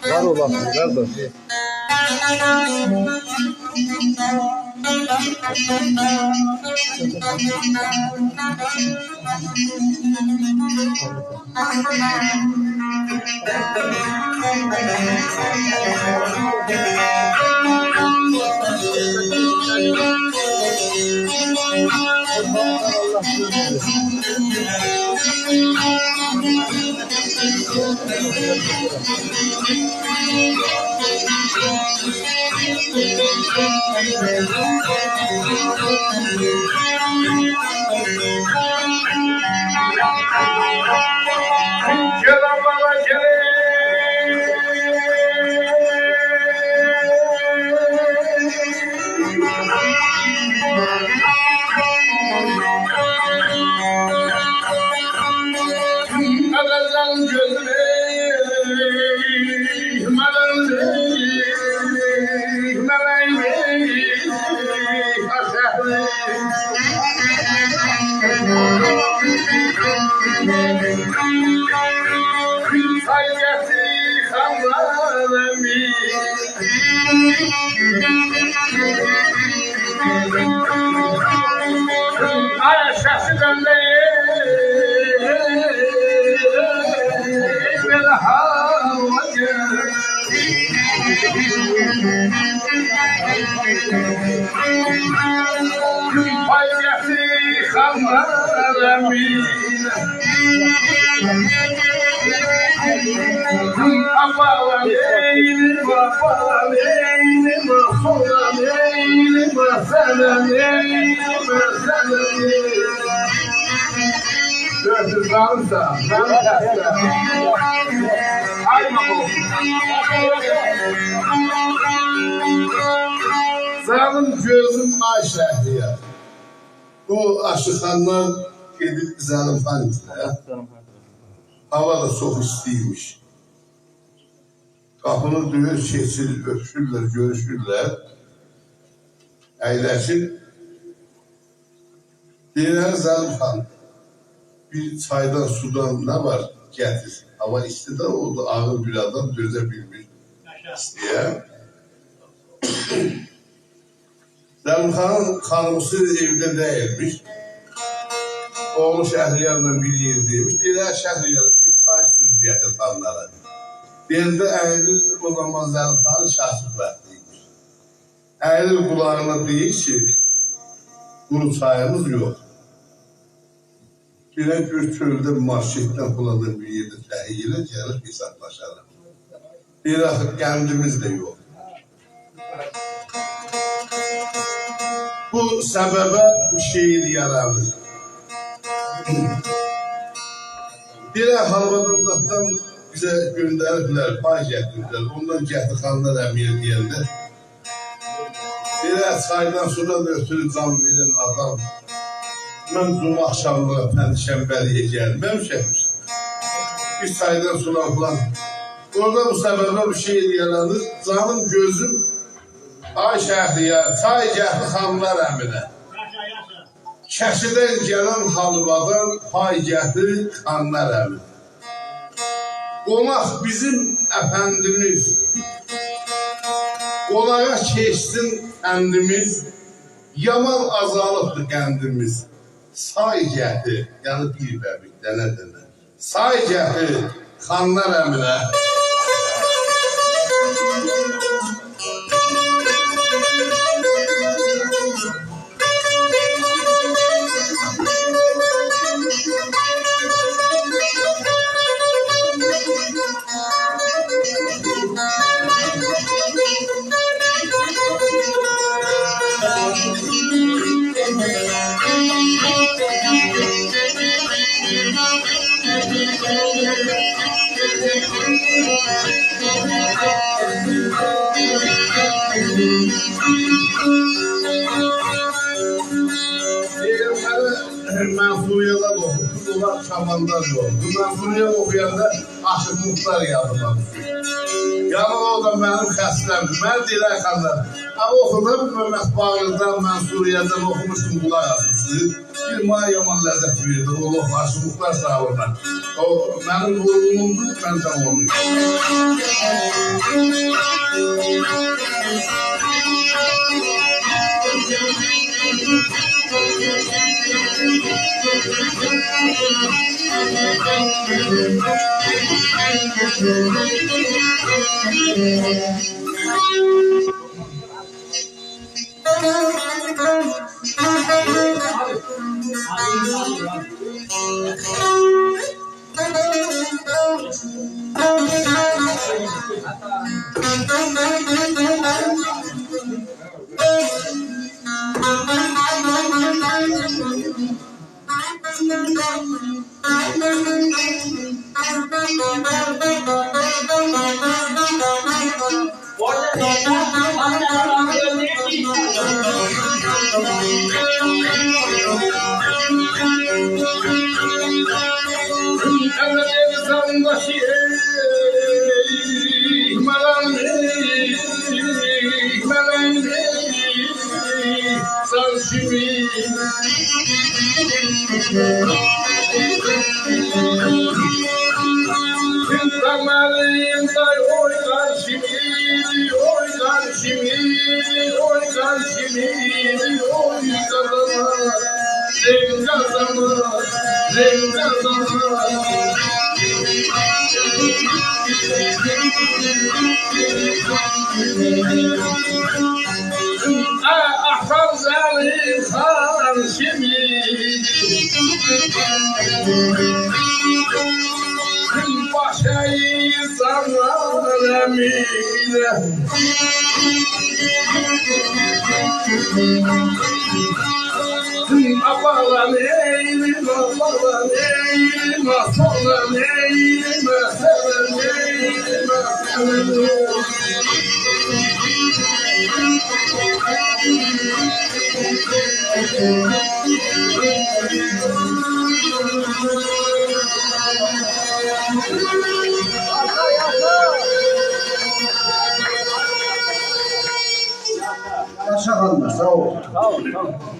Var olasın kardeş. Zalim gözüm ay şəhriyə. O Aşıqandan gedib Zəlimxan izləyə. Hava da çox istiymiş. Qapını döyür, keçir, öpüşürlər, görüşürlər. Əyləşir. Deyirlər Zəlimxan, bir çaydan, sudan nə var? Gətir. Hava istidə oldu, ağır bir adam dözə bilmir. İstiyə. Zəlimxanın xanımısı evdə deyilmiş. Oğlu Şəhriyarla bir yerdəymiş. Deyirlər Şəhriyar, bir çay süz gətir xanlara. Deyildə əyilir, o zaman Zəlimxanın şahsız vaxtıymış. Əyilir qulağına deyir ki, quru çayımız yox. Deyirlər bir çöldə marşetdən buladan bir yerdə təhiyyələ gəlir, hesablaşalım. Deyir, axı qəndimiz də yox. Bu səbəbə bu şeir yaranır. Deyirlər, Halvadırlıqdan bizə göndəriblər, pay gətiriblər. Ondan Gətirxanlar əmiyə deyəndə. Deyirlər, çaydan sonra da ötürü can verən adam. Mən cuma axşamlığa Pəndişənbəliyə gəlməmişəm. Bir çaydan sonra falan. Orada bu səbəbə bu şeir yaranır. Canım gözüm ay Şəhriyar, çay gətir xanlar əminə. Kəsidən gələn halvadan pay gətir xanlar əminə. Qonaq bizim əfəndimiz, qonağa keçsin əndimiz, yaman azalıqdır qəndimiz. Say gətir, yəni bir bəbik, dənə-dənə. Say gətir xanlar əminə. Ben Suriye'de okudum. Bunlar Şaman'da yok. Ben Suriye okuyanda Aşık Muhtar yazdım. Yalan o da benim xəstəmdir. Mən deyirəm xanlar. Ama oxudum Mehmet Bağır'dan, ben Suriye'den okumuştum kulak asmıştı. Bir maya yaman lezzet verdi. O Aşık Muhtar sağlığına. O benim vurumumdur, ben de onun. Yaşa kalma, sağ ol. Sağ ol, sağ ol.